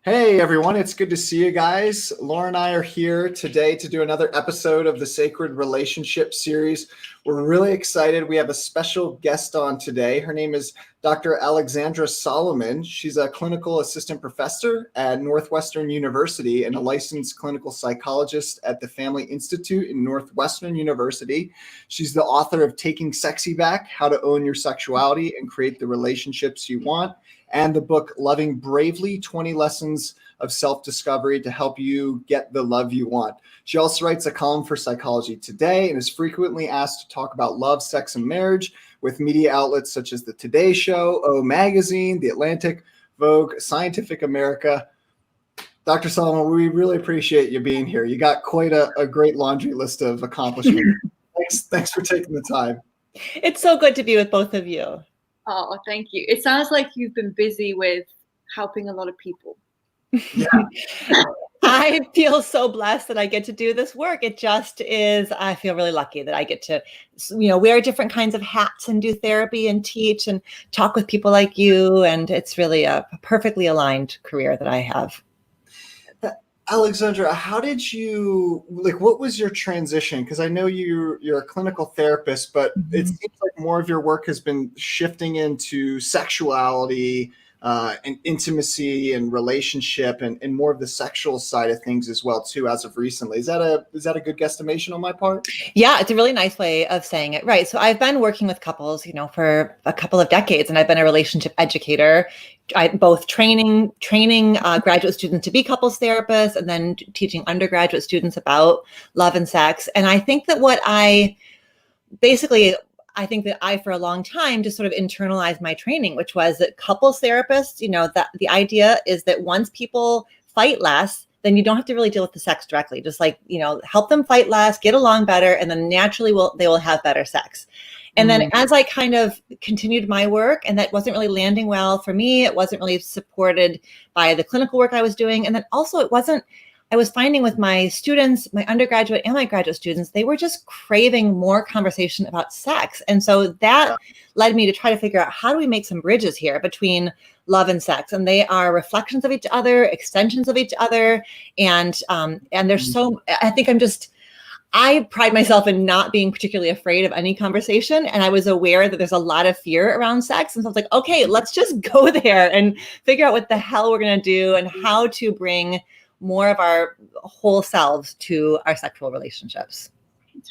Hey everyone, it's good to see you guys. Laura and I are here today to do another episode of the Sacred Relationship series. We're really excited. We have a special guest on today. Her name is Dr. Alexandra Solomon. She's a clinical assistant professor at Northwestern University and a licensed clinical psychologist at the Family Institute in Northwestern University. She's the author of Taking Sexy Back: How to Own Your Sexuality and Create the Relationships You Want, and the book Loving Bravely, 20 Lessons of Self-Discovery to Help You Get the Love You Want. She also writes a column for Psychology Today and is frequently asked to talk about love, sex, and marriage with media outlets such as The Today Show, O Magazine, The Atlantic, Vogue, Scientific America. Dr. Solomon, we really appreciate you being here. You got quite a great laundry list of accomplishments. Thanks for taking the time. It's so good to be with both of you. Oh, thank you. It sounds like you've been busy with helping a lot of people. Yeah. I feel so blessed that I get to do this work. It just is, I feel really lucky that I get to, wear different kinds of hats and do therapy and teach and talk with people like you. And it's really a perfectly aligned career that I have. Alexandra, how did you, what was your transition? Because I know you're a clinical therapist, but it seems like more of your work has been shifting into sexuality and intimacy and relationship and more of the sexual side of things as well, too, as of recently. Is that a good guesstimation on my part? Yeah, it's a really nice way of saying it. Right. So I've been working with couples, for a couple of decades, and I've been a relationship educator. I both training graduate students to be couples therapists and then teaching undergraduate students about love and sex. And I think that I think that I, for a long time, just sort of internalized my training, which was that couples therapists, that the idea is that once people fight less, then you don't have to really deal with the sex directly. Just help them fight less, get along better, and then naturally they will have better sex. And then as I kind of continued my work, and that wasn't really landing well for me, it wasn't really supported by the clinical work I was doing. And then also I was finding with my students, my undergraduate and my graduate students, they were just craving more conversation about sex. And so that led me to try to figure out, how do we make some bridges here between love and sex? And they are reflections of each other, extensions of each other. And there's I pride myself in not being particularly afraid of any conversation. And I was aware that there's a lot of fear around sex. And so I was like, okay, let's just go there and figure out what the hell we're going to do and how to bring more of our whole selves to our sexual relationships.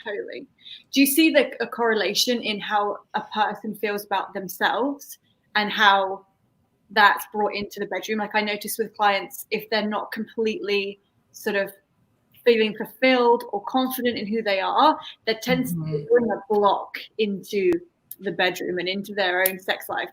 Totally. Do you see a correlation in how a person feels about themselves and how that's brought into the bedroom? Like, I notice with clients, if they're not completely sort of feeling fulfilled or confident in who they are, that tends to bring a block into the bedroom and into their own sex life.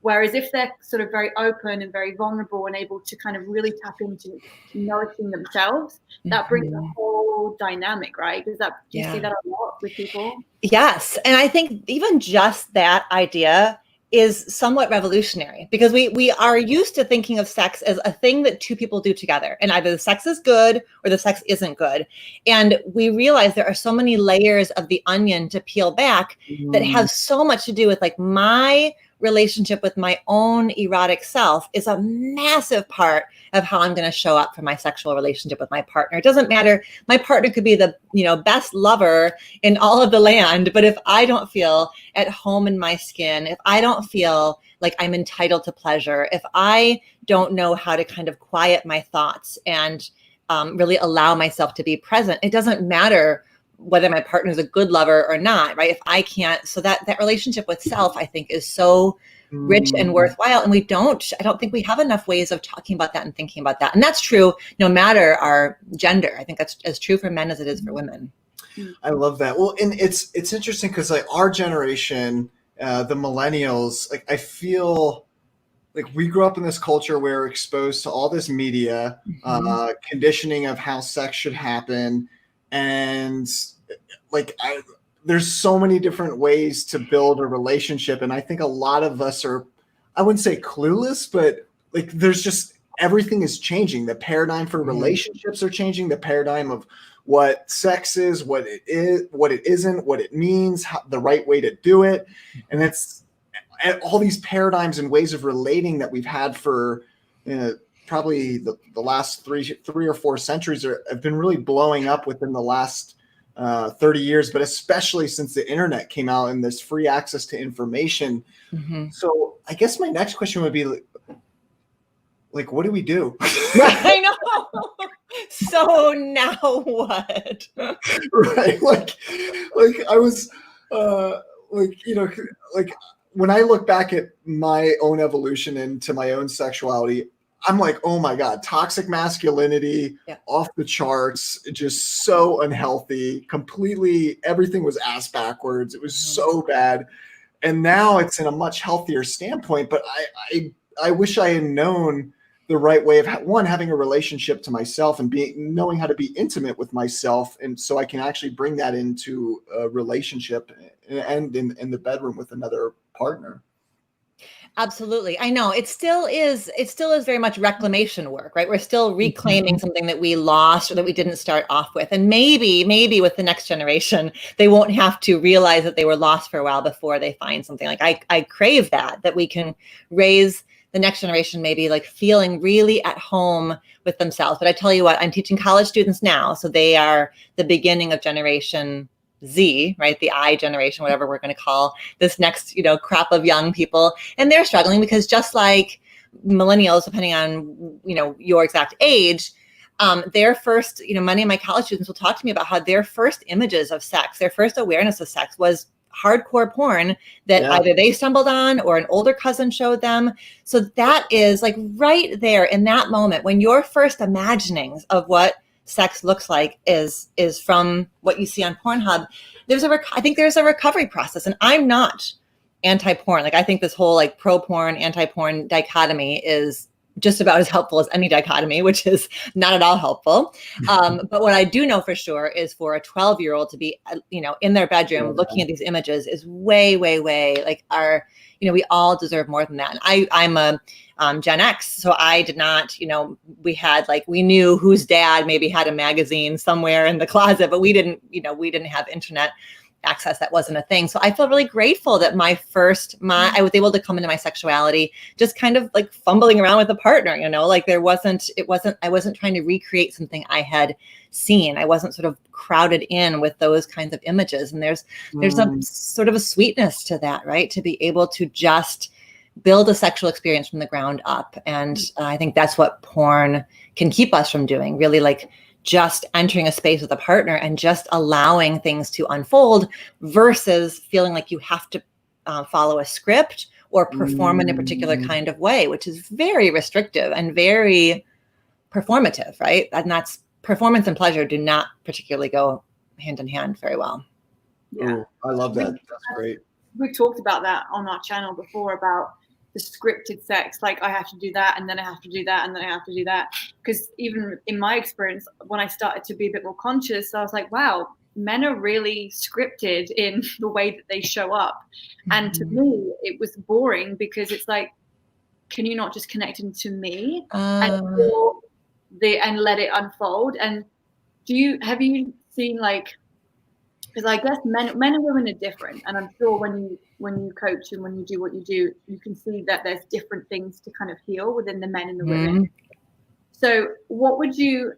Whereas if they're sort of very open and very vulnerable and able to kind of really tap into nourishing themselves, that brings a whole dynamic, right? Do you see that a lot with people? Yes. And I think even just that idea is somewhat revolutionary, because we are used to thinking of sex as a thing that two people do together, and either the sex is good or the sex isn't good. And we realize there are so many layers of the onion to peel back that have so much to do with my relationship with my own erotic self is a massive part of how I'm going to show up for my sexual relationship with my partner. It doesn't matter. My partner could be the, best lover in all of the land, but if I don't feel at home in my skin, if I don't feel like I'm entitled to pleasure, if I don't know how to kind of quiet my thoughts and really allow myself to be present, it doesn't matter whether my partner is a good lover or not, right? If I can't, so that relationship with self, I think, is so rich and worthwhile. And I don't think we have enough ways of talking about that and thinking about that. And that's true no matter our gender. I think that's as true for men as it is for women. I love that. Well, and it's interesting because our generation, the millennials, I feel like we grew up in this culture where we're exposed to all this media, conditioning of how sex should happen. And there's so many different ways to build a relationship. And I think a lot of us are, I wouldn't say clueless, but there's just, everything is changing. The paradigm for relationships are changing. The paradigm of what sex is, what it is, what it isn't, what it means, the right way to do it. And it's all these paradigms and ways of relating that we've had for probably the last three or four centuries have been really blowing up within the last 30 years, but especially since the internet came out and there's free access to information. Mm-hmm. So I guess my next question would be like, what do we do? I know. So now what? Right. Like I was, like when I look back at my own evolution into my own sexuality, I'm like, oh my God, toxic masculinity, off the charts, just so unhealthy, completely, everything was ass backwards. It was so bad. And now it's in a much healthier standpoint, but I wish I had known the right way of having a relationship to myself and knowing how to be intimate with myself. And so I can actually bring that into a relationship and in the bedroom with another partner. Absolutely. I know it still is very much reclamation work, right? We're still reclaiming something that we lost or that we didn't start off with. And maybe with the next generation, they won't have to realize that they were lost for a while before they find something. Like I crave that we can raise the next generation, maybe like feeling really at home with themselves. But I tell you what, I'm teaching college students now. So they are the beginning of Generation Z, right? The I generation, whatever we're going to call this next, crop of young people. And they're struggling because just like millennials, depending on, your exact age, their first, many of my college students will talk to me about how their first images of sex, their first awareness of sex was hardcore porn that either they stumbled on or an older cousin showed them. So that is like right there in that moment when your first imaginings of what sex looks like is from what you see on Pornhub. I think there's a recovery process, and I'm not anti-porn. Like I think this whole like pro-porn, anti-porn dichotomy is just about as helpful as any dichotomy, which is not at all helpful. But what I do know for sure is for a 12-year-old to be, in their bedroom looking at these images is way, way, way like we all deserve more than that. And I'm a Gen X, so I did not, we knew whose dad maybe had a magazine somewhere in the closet, but we didn't have internet access. That wasn't a thing. So I feel really grateful that I was able to come into my sexuality just kind of like fumbling around with a partner, like I wasn't trying to recreate something I had seen. I wasn't sort of crowded in with those kinds of images. And there's a sort of a sweetness to that, right? To be able to just build a sexual experience from the ground up. And I think that's what porn can keep us from doing, really like just entering a space with a partner and just allowing things to unfold versus feeling like you have to follow a script or perform in a particular kind of way, which is very restrictive and very performative, right? And that's performance and pleasure do not particularly go hand in hand very well. Yeah, ooh, I love that. That's great. We've talked about that on our channel before about the scripted sex, like I have to do that and then I have to do that and then I have to do that. Because even in my experience, when I started to be a bit more conscious, I was like, wow, men are really scripted in the way that they show up. And to me, it was boring because it's like, can you not just connect into me and let it unfold? And have you seen like, because I guess men and women are different, and I'm sure when you coach and when you do what you do, you can see that there's different things to kind of heal within the men and the women. So what's the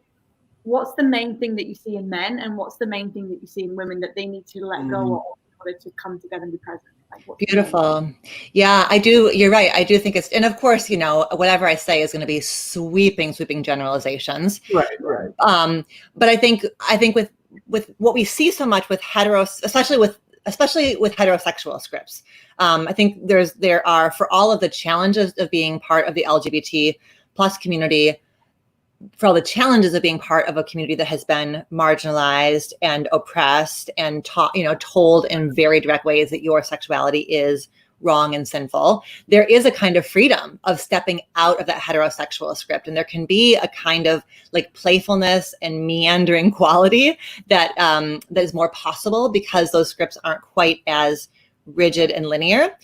main thing that you see in men, and what's the main thing that you see in women that they need to let go of in order to come together and be present? Like, beautiful. Yeah, I do. You're right. I do think and of course, whatever I say is going to be sweeping generalizations. Right. But I think with what we see so much with especially with heterosexual scripts, I think there are, for all of the challenges of being part of the LGBT plus community, for all the challenges of being part of a community that has been marginalized and oppressed and told in very direct ways that your sexuality is wrong and sinful, there is a kind of freedom of stepping out of that heterosexual script. And there can be a kind of like playfulness and meandering quality that is more possible because those scripts aren't quite as rigid and linear.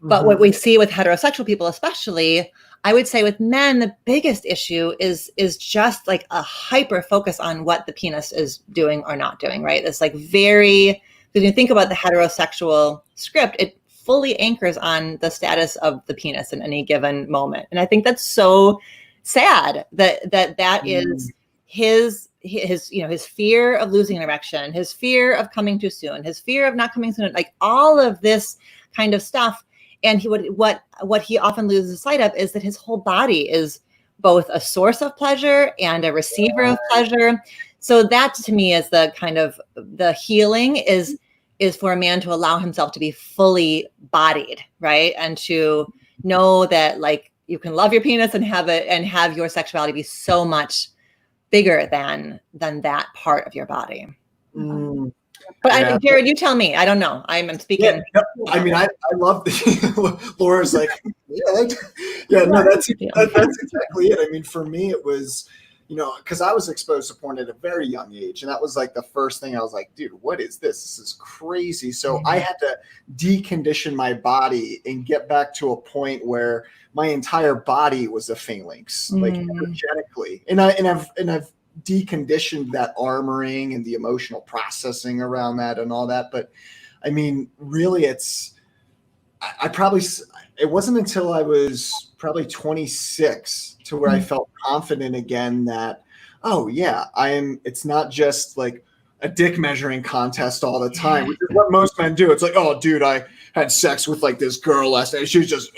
But what we see with heterosexual people, especially, I would say with men, the biggest issue is just like a hyper focus on what the penis is doing or not doing, right? It's like because when you think about the heterosexual script, it fully anchors on the status of the penis in any given moment. And I think that's so sad that is his fear of losing an erection, his fear of coming too soon, his fear of not coming soon, like all of this kind of stuff. And what he often loses sight of is that his whole body is both a source of pleasure and a receiver of pleasure. So that to me is the kind of the healing is for a man to allow himself to be fully bodied, right? And to know that like you can love your penis and have your sexuality be so much bigger than that part of your body. But Jared, you tell me. I don't know. I'm speaking. Yeah, I mean, I love the Laura's like, no, that's exactly it. I mean, for me, it was, because I was exposed to porn at a very young age, and that was like the first thing I was like, dude, what is this? This is crazy. So I had to decondition my body and get back to a point where my entire body was a phalanx, like energetically, and I've deconditioned that armoring and the emotional processing around that and all that. But I mean, really, it wasn't until I was probably 26 to where I felt confident again that, oh yeah, it's not just like a dick measuring contest all the time, which is what most men do. It's like, oh dude, I had sex with like this girl last night. She was just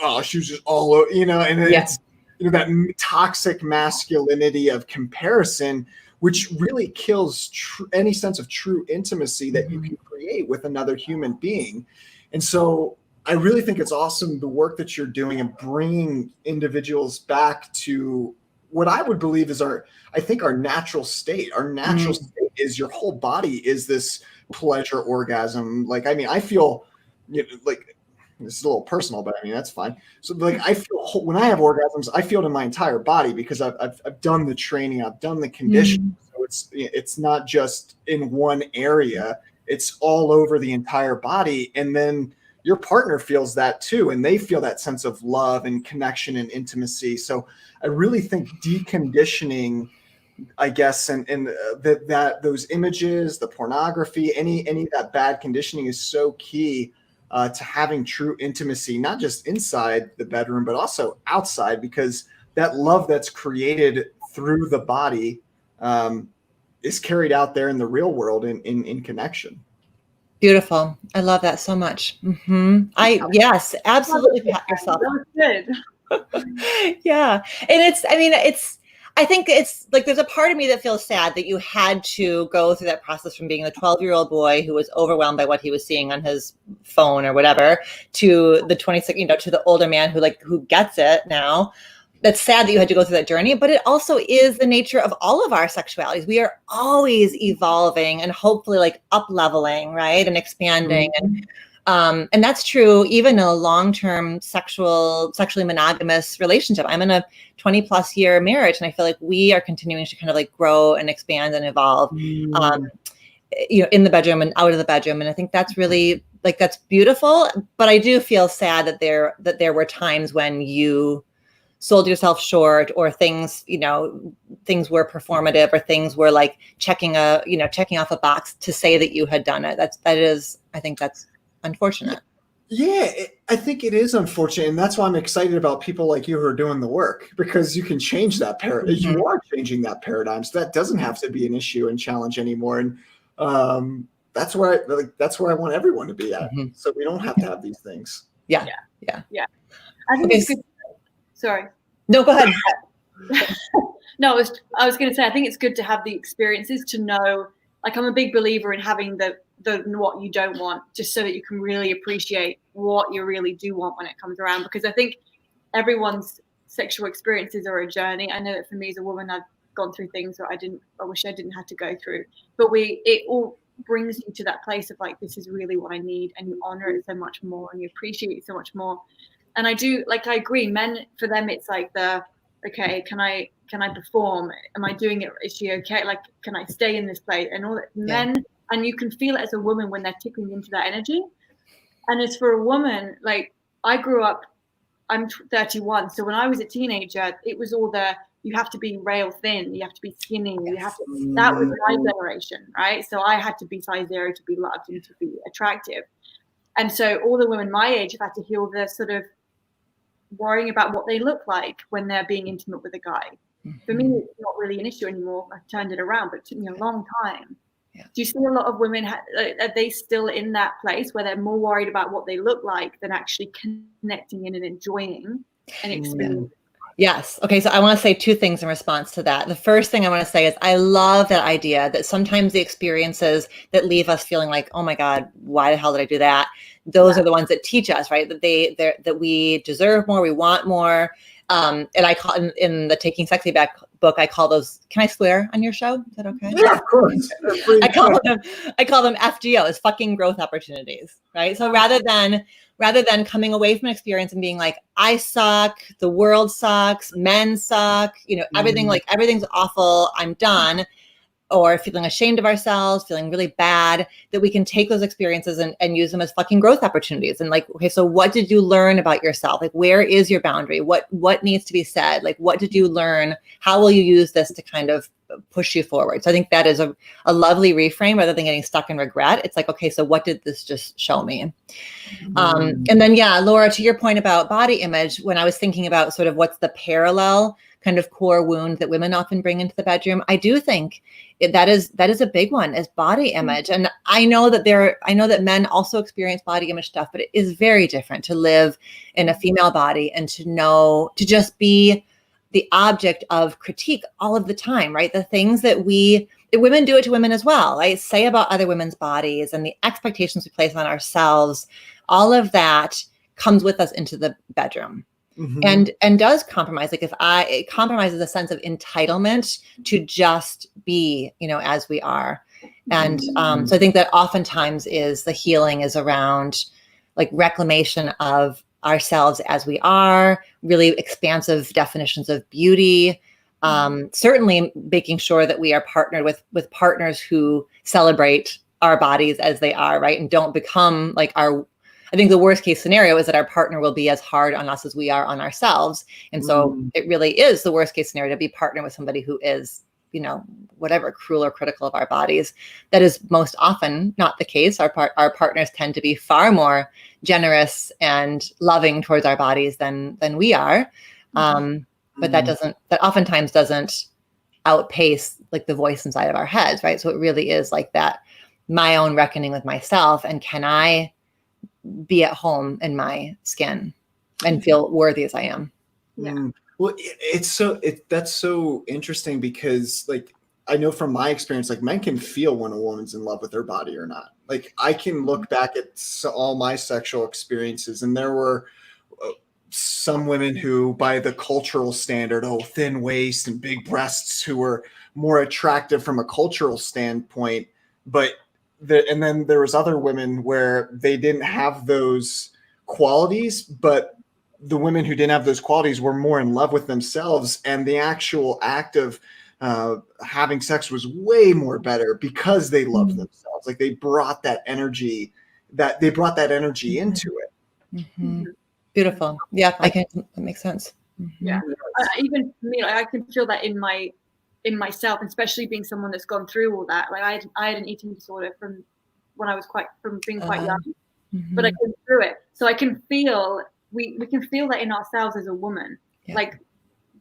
all over, and it's, that toxic masculinity of comparison, which really kills any sense of true intimacy that you can create with another human being. And so I really think it's awesome the work that you're doing and bringing individuals back to what I would believe is our natural state. Our natural state is your whole body is this pleasure orgasm. Like, I mean, I feel like, this is a little personal, but I mean, that's fine. So like, I feel when I have orgasms, I feel it in my entire body because I've done the training, I've done the conditioning. So it's not just in one area, it's all over the entire body. And then your partner feels that too. And they feel that sense of love and connection and intimacy. So I really think deconditioning, I guess, and that those images, the pornography, any of that bad conditioning is so key to having true intimacy, not just inside the bedroom, but also outside, because that love that's created through the body is carried out there in the real world in connection. Beautiful. I love that so much. Yes, absolutely. Pat yourself. That was good. Yeah. And I think it's like, there's a part of me that feels sad that you had to go through that process from being the 12-year-old boy who was overwhelmed by what he was seeing on his phone or whatever, to the 26, to the older man who gets it now. That's sad that you had to go through that journey, but it also is the nature of all of our sexualities. We are always evolving and hopefully like up leveling, right? And expanding. And that's true even in a long-term sexually monogamous relationship. I'm in a 20 plus year marriage, and I feel like we are continuing to kind of like grow and expand and evolve, in the bedroom and out of the bedroom. And I think that's really like, that's beautiful, but I do feel sad that there were times when you sold yourself short, or things were performative, or things were like checking off a box to say that you had done it. I think that's unfortunate. Yeah, I think it is unfortunate. And that's why I'm excited about people like you who are doing the work, because you can change that paradigm. You are changing that paradigm. So that doesn't have to be an issue and challenge anymore. And that's where I want everyone to be at. So we don't have to have these things. Yeah. I think it's good. Sorry. No, go ahead. No, I was going to say, I think it's good to have the experiences to know, like, I'm a big believer in having the what you don't want, just so that you can really appreciate what you really do want when it comes around. Because I think everyone's sexual experiences are a journey. I know that for me as a woman, I've gone through things that I wish I didn't have to go through. But it all brings you to that place of like, this is really what I need, and you honor it so much more, and you appreciate it so much more. And I agree, men, for them, it's like okay, can I perform? Am I doing it? Is she okay? Like, can I stay in this place? And all that. Men, and you can feel it as a woman when they're tipping into that energy. And as for a woman, like, I grew up, I'm 31. So when I was a teenager, it was all you have to be rail thin, you have to be skinny, that was my generation, right? So I had to be size 0 to be loved and to be attractive. And so all the women my age have had to heal the sort of worrying about what they look like when they're being intimate with a guy. For me, it's not really an issue anymore. I've turned it around, but it took me a long time. Yeah. Do you see a lot of women, are they still in that place where they're more worried about what they look like than actually connecting in and enjoying and experiencing? Yes. Okay. So I want to say two things in response to that. The first thing I want to say is I love that idea that sometimes the experiences that leave us feeling like, oh my God, why the hell did I do that? Those are the ones that teach us, right? That we deserve more, we want more. And I call in the Taking Sexy Back book, I call those, can I swear on your show? Is that okay? Yeah, of course. I call them FGOs, fucking growth opportunities, right? So rather than coming away from an experience and being like, I suck, the world sucks, men suck, everything's awful, I'm done, or feeling ashamed of ourselves, feeling really bad, that we can take those experiences and use them as fucking growth opportunities. And like, okay, so what did you learn about yourself? Like, where is your boundary? What needs to be said? Like, what did you learn? How will you use this to kind of push you forward? So I think that is a lovely reframe rather than getting stuck in regret. It's like, okay, so what did this just show me? And then, Laura, to your point about body image, when I was thinking about sort of what's the parallel kind of core wound that women often bring into the bedroom, I do think that is a big one, is body image. And I know that men also experience body image stuff, but it is very different to live in a female body and to just be the object of critique all of the time, right? The things that women do it to women as well, right? Say about other women's bodies and the expectations we place on ourselves, all of that comes with us into the bedroom. And does compromise. Like it compromises a sense of entitlement to just be, as we are. And so I think that oftentimes the healing is around like reclamation of ourselves as we are, really expansive definitions of beauty. Certainly making sure that we are partnered with partners who celebrate our bodies as they are, right? And don't become like I think the worst case scenario is that our partner will be as hard on us as we are on ourselves. And so it really is the worst case scenario to be partnered with somebody who is, whatever, cruel or critical of our bodies. That is most often not the case. Our partners tend to be far more generous and loving towards our bodies than we are. But that oftentimes doesn't outpace like the voice inside of our heads, right? So it really is like that, my own reckoning with myself, and can I be at home in my skin and feel worthy as I am. Yeah. Well, that's so interesting because like, I know from my experience, like men can feel when a woman's in love with their body or not. Like I can look back at all my sexual experiences, and there were some women who, by the cultural standard, thin waist and big breasts, who were more attractive from a cultural standpoint, but and then there was other women where they didn't have those qualities, but the women who didn't have those qualities were more in love with themselves, and the actual act of having sex was way more better because they loved themselves. Like they brought that energy into it. Beautiful. Yeah, that makes sense. Yeah. Even for me, like, I can feel that in myself, especially being someone that's gone through all that. Like I had an eating disorder from being quite young, but I came through it. So I can feel, we can feel that in ourselves as a woman. Yeah. Like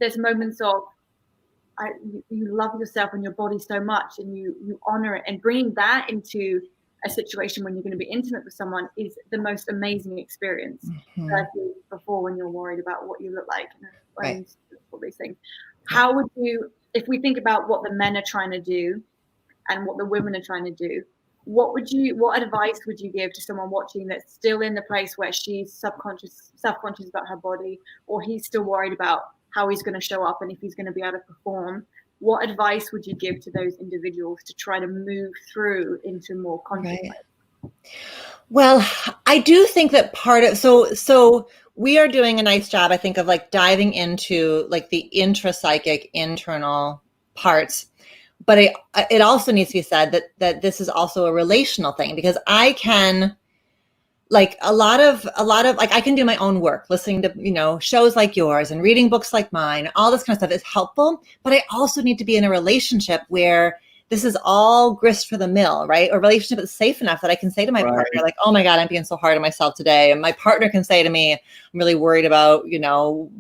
there's moments of you love yourself and your body so much, and you honor it, and bringing that into a situation when you're going to be intimate with someone is the most amazing experience. Before, when you're worried about what you look like and all these things. How would you, if we think about what the men are trying to do and what the women are trying to do, what advice would you give to someone watching that's still in the place where she's self-conscious about her body, or he's still worried about how he's going to show up and if he's going to be able to perform? What advice would you give to those individuals to try to move through into more conscious life? Well, I do think that so we are doing a nice job, I think, of like diving into like the intrapsychic internal parts. But it also needs to be said that this is also a relational thing, because I can, like a lot of like, I can do my own work, listening to, shows like yours and reading books like mine, all this kind of stuff is helpful. But I also need to be in a relationship where this is all grist for the mill, right? Or relationship that's safe enough that I can say to my partner, like, oh my God, I'm being so hard on myself today. And my partner can say to me, I'm really worried about,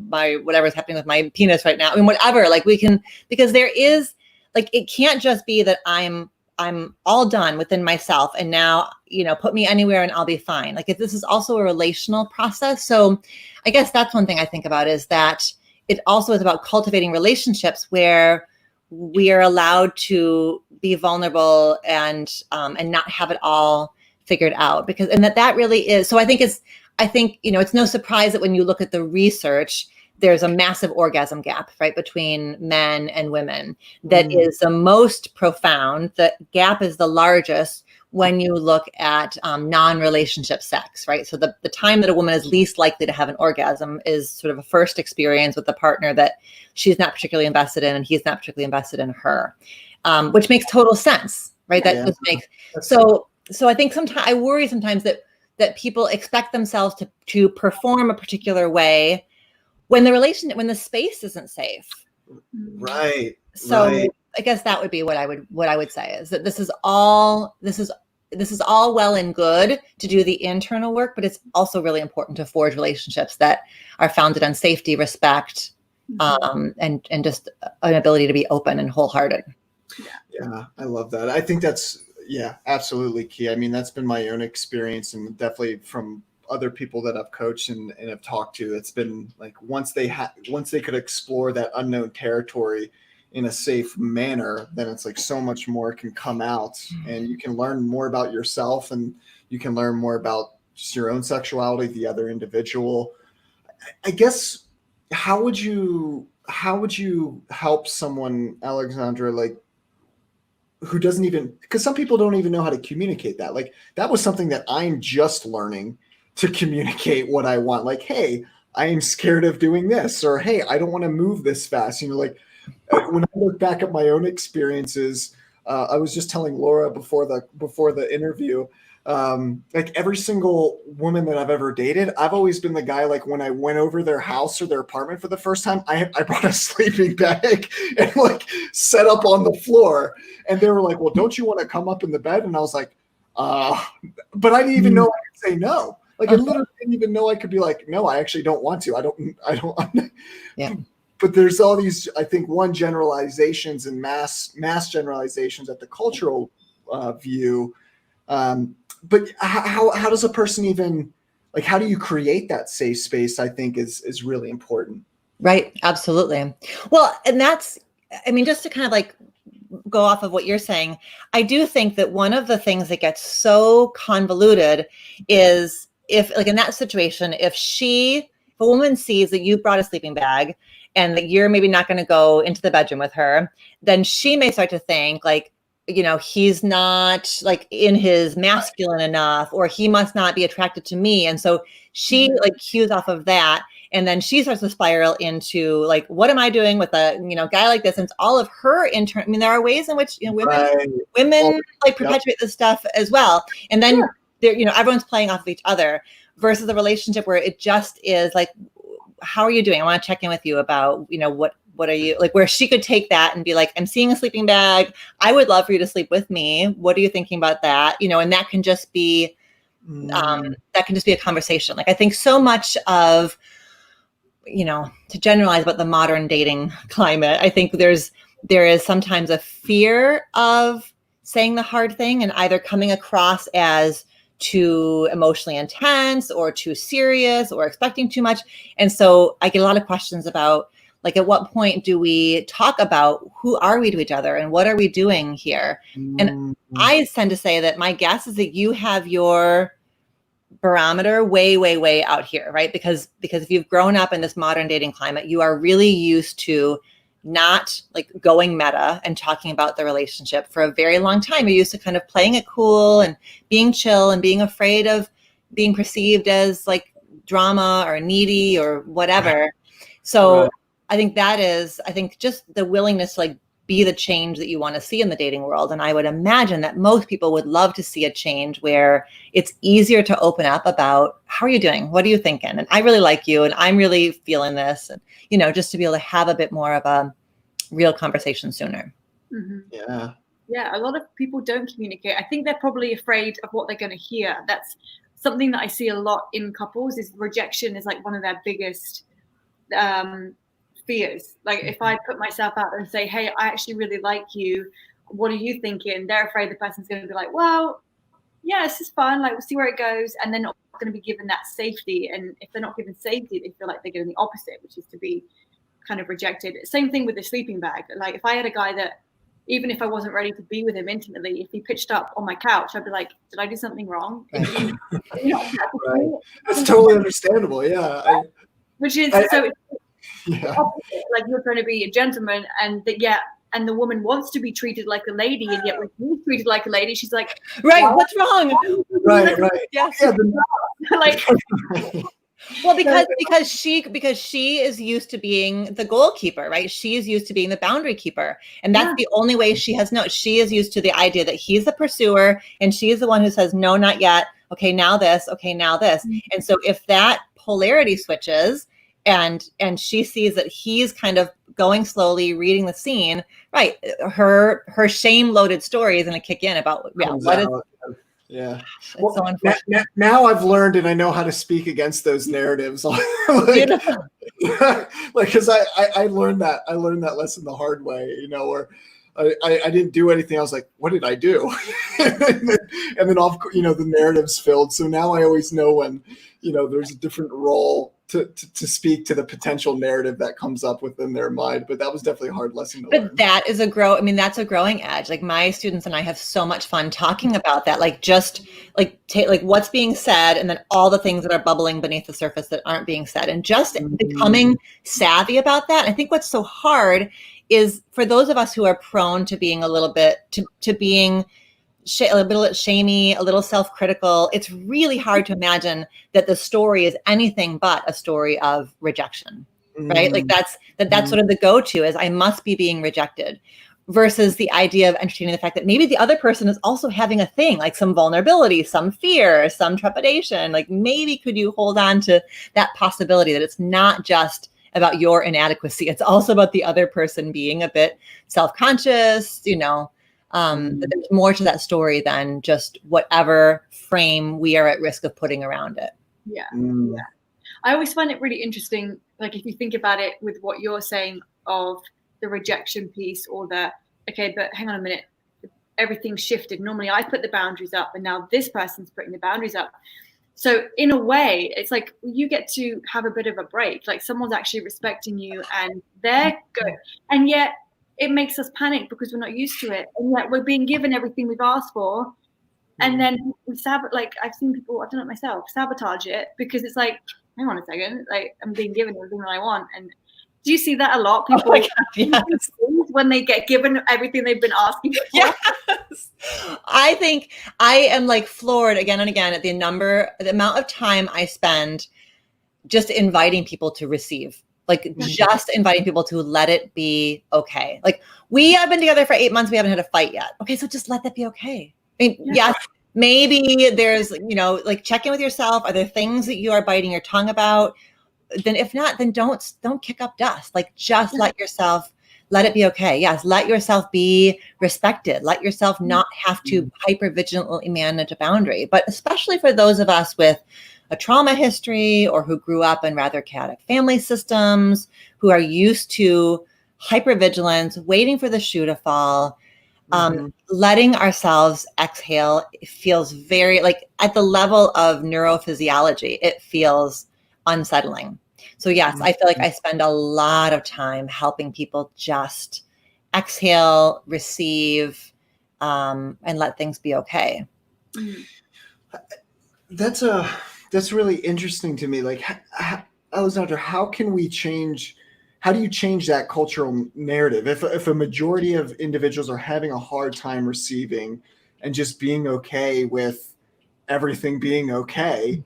my, whatever's happening with my penis right now. I mean, whatever, like we can, because there is like, it can't just be that I'm all done within myself and now, put me anywhere and I'll be fine. Like if this is also a relational process. So I guess that's one thing I think about is that it also is about cultivating relationships where we are allowed to be vulnerable and not have it all figured out, because that really is. So I think it's no surprise that when you look at the research, there's a massive orgasm gap, right, between men and women that is the most profound. The gap is the largest when you look at non-relationship sex, right? So the time that a woman is least likely to have an orgasm is sort of a first experience with a partner that she's not particularly invested in and he's not particularly invested in her, which makes total sense, right? That just makes so I think sometimes I worry sometimes that people expect themselves to perform a particular way when the space isn't safe. Right. So right. I guess that would be what I would say is that this is all well and good to do the internal work, but it's also really important to forge relationships that are founded on safety, respect, and just an ability to be open and wholehearted. Yeah, I love that. I think that's absolutely key. I mean, that's been my own experience, and definitely from other people that I've coached and have talked to. It's been like once they could explore that unknown territory in a safe manner, then it's like so much more can come out, and you can learn more about yourself, and you can learn more about just your own sexuality, the other individual. I guess how would you help someone, Alexandra, like who doesn't even, because some people don't even know how to communicate that. Like that was something that I'm just learning to communicate what I want. Like, hey, I am scared of doing this, or hey, I don't want to move this fast. Like when I look back at my own experiences, I was just telling Laura before the interview, like every single woman that I've ever dated, I've always been the guy, like when I went over their house or their apartment for the first time, I brought a sleeping bag and like set up on the floor. And they were like, well, don't you want to come up in the bed? And I was like, but I didn't even know I could say no. Like I literally didn't even know I could be like, no, I actually don't want to. I don't. Yeah. But there's all these, I think, generalizations and mass generalizations at the cultural view. But how does a person even, like, how do you create that safe space? I think is really important. Right. Absolutely. Well, and that's, I mean, just to kind of like go off of what you're saying, I do think that one of the things that gets so convoluted is if, like in that situation, if a woman sees that you brought a sleeping bag and that you're maybe not going to go into the bedroom with her, then she may start to think like, he's not like in his masculine enough, or he must not be attracted to me. And so she like cues off of that. And then she starts to spiral into like, what am I doing with a, guy like this? And it's all of her I mean, there are ways in which, women like perpetuate this stuff as well. And then everyone's playing off of each other versus a relationship where it just is like, how are you doing? I want to check in with you about, what are you like, where she could take that and be like, I'm seeing a sleeping bag. I would love for you to sleep with me. What are you thinking about that? And that can just be, a conversation. Like, I think so much of, to generalize about the modern dating climate, I think there is sometimes a fear of saying the hard thing and either coming across as too emotionally intense or too serious or expecting too much. And so I get a lot of questions about, like, at what point do we talk about who are we to each other and what are we doing here? And I tend to say that my guess is that you have your barometer way, way, way out here, right? Because if you've grown up in this modern dating climate, you are really used to not like going meta and talking about the relationship for a very long time. You're used to kind of playing it cool and being chill and being afraid of being perceived as like drama or needy or whatever. So I think just the willingness to like be the change that you want to see in the dating world. And I would imagine that most people would love to see a change where it's easier to open up about how are you doing? What are you thinking? And I really like you and I'm really feeling this. And, just to be able to have a bit more of a real conversation sooner. Mm-hmm. Yeah. Yeah, a lot of people don't communicate. I think they're probably afraid of what they're going to hear. That's something that I see a lot in couples, is rejection is like one of their biggest fears. Like if I put myself out there and say, hey, I actually really like you, what are you thinking? They're afraid the person's going to be like, well, yeah, this is fun. Like, we'll see where it goes. And they're not going to be given that safety. And if they're not given safety, they feel like they're getting the opposite, which is to be kind of rejected. Same thing with the sleeping bag. Like if I had a guy that, even if I wasn't ready to be with him intimately, if he pitched up on my couch, I'd be like, did I do something wrong? Right. That's totally understandable. Yeah. Which is yeah. like you're trying to be a gentleman, and and the woman wants to be treated like a lady, and yet when she's treated like a lady, she's like, right, what's wrong? Right. Yes. Yeah, like, well, because she is used to being the goalkeeper, right? She is used to being the boundary keeper, and that's the only way she has known. She is used to the idea that he's the pursuer, and she is the one who says, no, not yet. Okay, now this. Okay, now this. And so if that polarity switches, and she sees that he's kind of going slowly, reading the scene, right? Her shame-loaded story is going to kick in about what is. Yeah. Well, so now I've learned, and I know how to speak against those narratives. Because I learned that lesson the hard way, where I didn't do anything. I was like, what did I do? and then the narrative's filled. So now I always know when, there's a different role to speak to the potential narrative that comes up within their mind. But that was definitely a hard lesson to learn. But that is that's a growing edge. Like my students and I have so much fun talking about that. Like just take what's being said, and then all the things that are bubbling beneath the surface that aren't being said, and just becoming savvy about that. I think what's so hard is for those of us who are prone to being a little bit to being a little shamey, a little self-critical. It's really hard to imagine that the story is anything but a story of rejection, right? Like that's sort of the go-to is I must be being rejected, versus the idea of entertaining the fact that maybe the other person is also having a thing, like some vulnerability, some fear, some trepidation. Like maybe could you hold on to that possibility that it's not just about your inadequacy. It's also about the other person being a bit self-conscious, that there's more to that story than just whatever frame we are at risk of putting around it. Yeah. I always find it really interesting, like if you think about it with what you're saying of the rejection piece, or but hang on a minute, everything's shifted. Normally I put the boundaries up, and now this person's putting the boundaries up. So in a way, it's like you get to have a bit of a break. Like someone's actually respecting you, and they're good. And yet it makes us panic because we're not used to it. And yet we're being given everything we've asked for. And then we I've seen people, I've done it myself, sabotage it, because it's like, hang on a second, like I'm being given everything that I want. And do you see that a lot? People yes. when they get given everything they've been asking for. Yes. I think I am floored again and again at the amount of time I spend just inviting people to receive. Just inviting people to let it be okay. Like we have been together for 8 months. We haven't had a fight yet. Okay. So just let that be okay. I mean, yes, maybe there's, check in with yourself. Are there things that you are biting your tongue about? Then if not, then don't kick up dust. Just let it be okay. Yes. Let yourself be respected. Let yourself not have to hyper-vigilantly manage a boundary. But especially for those of us with a trauma history, or who grew up in rather chaotic family systems, who are used to hypervigilance, waiting for the shoe to fall, letting ourselves exhale feels very, at the level of neurophysiology, it feels unsettling. So yes, I feel like I spend a lot of time helping people just exhale, receive, and let things be okay. That's really interesting to me. Alexandra, how do you change that cultural narrative? If a majority of individuals are having a hard time receiving and just being okay with everything being okay,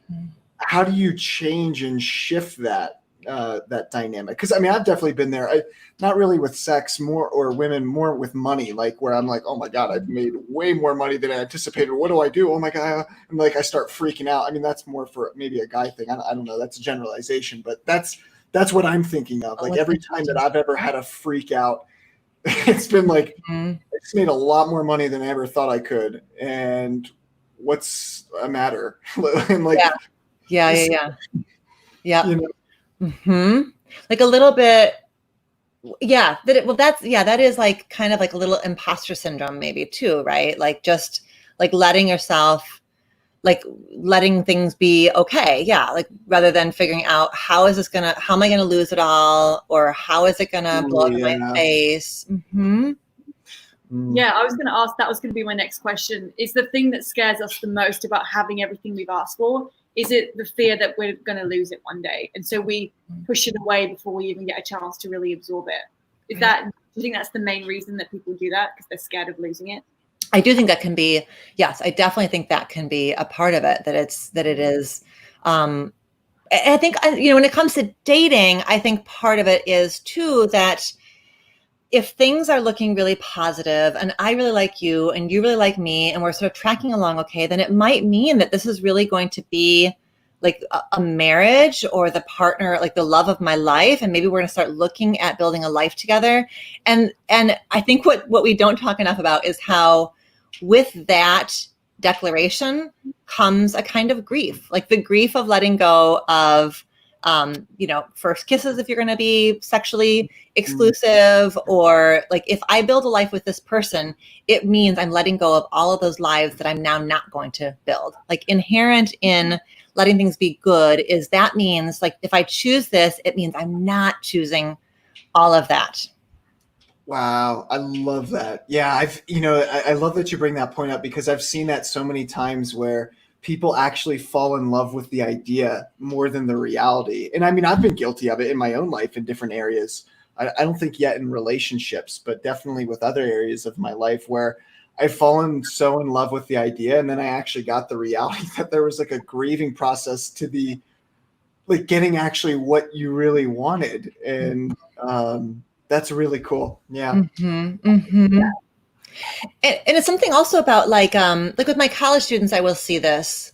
how do you change and shift that dynamic? Because I've definitely been there. Not really with sex, more, or women, more with money. Where I'm like, oh my God, I've made way more money than I anticipated. What do I do? Oh my God, I start freaking out. That's more for maybe a guy thing. I don't know. That's a generalization, but that's what I'm thinking of. Every time that I've ever had a freak out, It's been like, Mhm. I just made a lot more money than I ever thought I could. And what's a matter? And like, Yeah. Yep. you know, Like a little bit. Yeah. That is like kind of like a little imposter syndrome maybe too, right? Like just like letting yourself, like letting things be okay. Yeah. Like rather than figuring out how am I gonna lose it all? Or how is it gonna blow oh up in my yeah. face? Yeah, I was going to ask, that was going to be my next question. Is the thing that scares us the most about having everything we've asked for, is it the fear that we're going to lose it one day? And so we push it away before we even get a chance to really absorb it. Do you think that's the main reason that people do that? Because they're scared of losing it? I do think that can be, yes, I definitely think that can be a part of it, that it is. I think, when it comes to dating, I think part of it is too, that if things are looking really positive and I really like you and you really like me and we're sort of tracking along okay, then it might mean that this is really going to be like a marriage or the partner, like the love of my life. And maybe we're going to start looking at building a life together. And I think what we don't talk enough about is how with that declaration comes a kind of grief, like the grief of letting go of, first kisses if you're going to be sexually exclusive, or like if I build a life with this person, it means I'm letting go of all of those lives that I'm now not going to build. Like inherent in letting things be good is that means like if I choose this, it means I'm not choosing all of that. Wow, I love that. Yeah, I love that you bring that point up, because I've seen that so many times where people actually fall in love with the idea more than the reality. And I mean, I've been guilty of it in my own life in different areas. I don't think yet in relationships, but definitely with other areas of my life where I've fallen so in love with the idea. And then I actually got the reality that there was like a grieving process to the, like getting actually what you really wanted. And, that's really cool. Yeah. And it's something also about like with my college students, I will see this.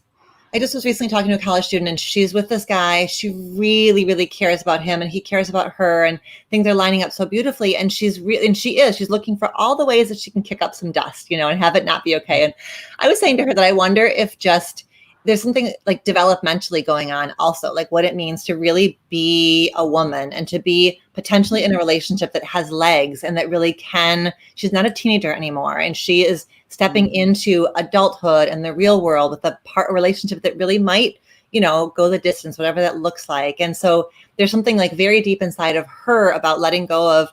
I just was recently talking to a college student and she's with this guy. She really, really cares about him and he cares about her, and things are lining up so beautifully. And she's looking for all the ways that she can kick up some dust, and have it not be okay. And I was saying to her that I wonder if just there's something like developmentally going on also, like what it means to really be a woman and to be potentially in a relationship that has legs and that really she's not a teenager anymore. And she is stepping into adulthood and the real world with a relationship that really might, go the distance, whatever that looks like. And so there's something like very deep inside of her about letting go of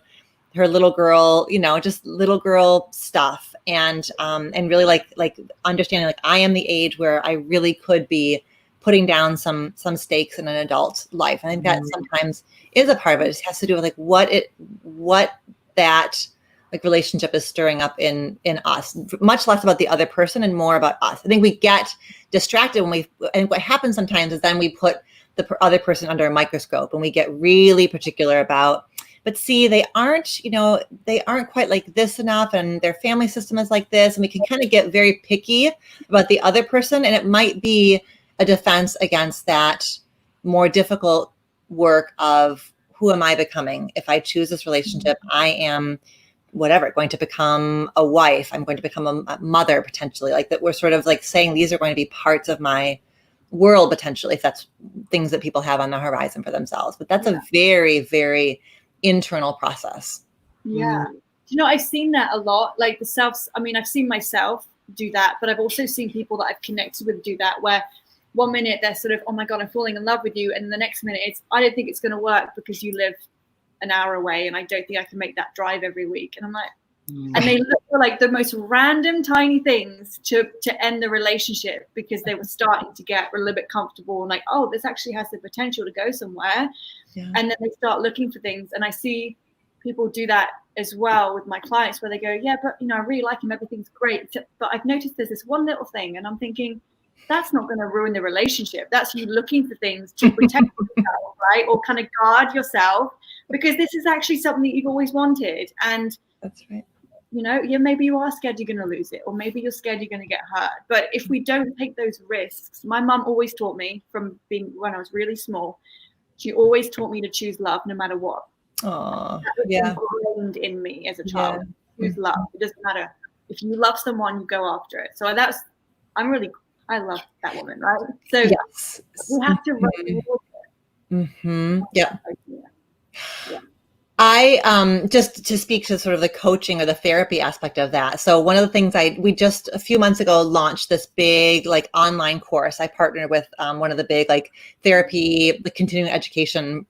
her little girl, just little girl stuff. And really like understanding like I am the age where I really could be putting down some stakes in an adult life. I think that sometimes is a part of it. It just has to do with like what that like relationship is stirring up in us, much less about the other person and more about us. I think we get distracted and what happens sometimes is then we put the other person under a microscope and we get really particular about, but see, they aren't quite like this enough, and their family system is like this. And we can kind of get very picky about the other person. And it might be a defense against that more difficult work of who am I becoming? If I choose this relationship, I am going to become a wife. I'm going to become a mother potentially, like that. We're sort of like saying these are going to be parts of my world potentially, if that's things that people have on the horizon for themselves. But that's a very, very internal process. Yeah. I've seen that a lot. Like I've seen myself do that, but I've also seen people that I've connected with do that, where one minute they're sort of, oh my God, I'm falling in love with you. And the next minute it's, I don't think it's going to work because you live an hour away and I don't think I can make that drive every week. And I'm like, and they look for like the most random tiny things to end the relationship because they were starting to get a little bit comfortable and like, oh, this actually has the potential to go somewhere. Yeah. And then they start looking for things. And I see people do that as well with my clients where they go, yeah, but I really like him. Everything's great. But I've noticed there's this one little thing. And I'm thinking, that's not going to ruin the relationship. That's you looking for things to protect yourself, right? Or kind of guard yourself, because this is actually something that you've always wanted. And that's right. Maybe you are scared you're going to lose it, or maybe you're scared you're going to get hurt. But if we don't take those risks, my mum always taught me from being when I was really small, she always taught me to choose love no matter what. Oh, That was yeah. ingrained in me as a child. Yeah. Choose love. It doesn't matter. If you love someone, you go after it. So I love that woman, right? So Yes. we have to Mhm. reward Mm-hmm. Yeah. it. Yeah. I just to speak to sort of the coaching or the therapy aspect of that. So one of the things we just a few months ago launched this big like online course. I partnered with one of the big like therapy, the continuing education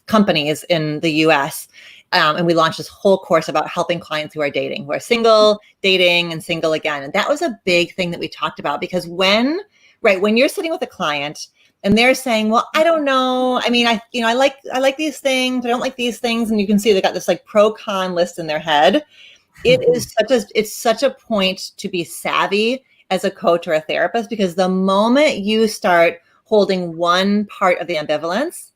companies in the US. And we launched this whole course about helping clients who are dating, who are single, dating, and single again. And that was a big thing that we talked about because when you're sitting with a client and they're saying, well, I don't know. I mean, I like these things. I don't like these things. And you can see they got this like pro con list in their head. It's such a point to be savvy as a coach or a therapist, because the moment you start holding one part of the ambivalence,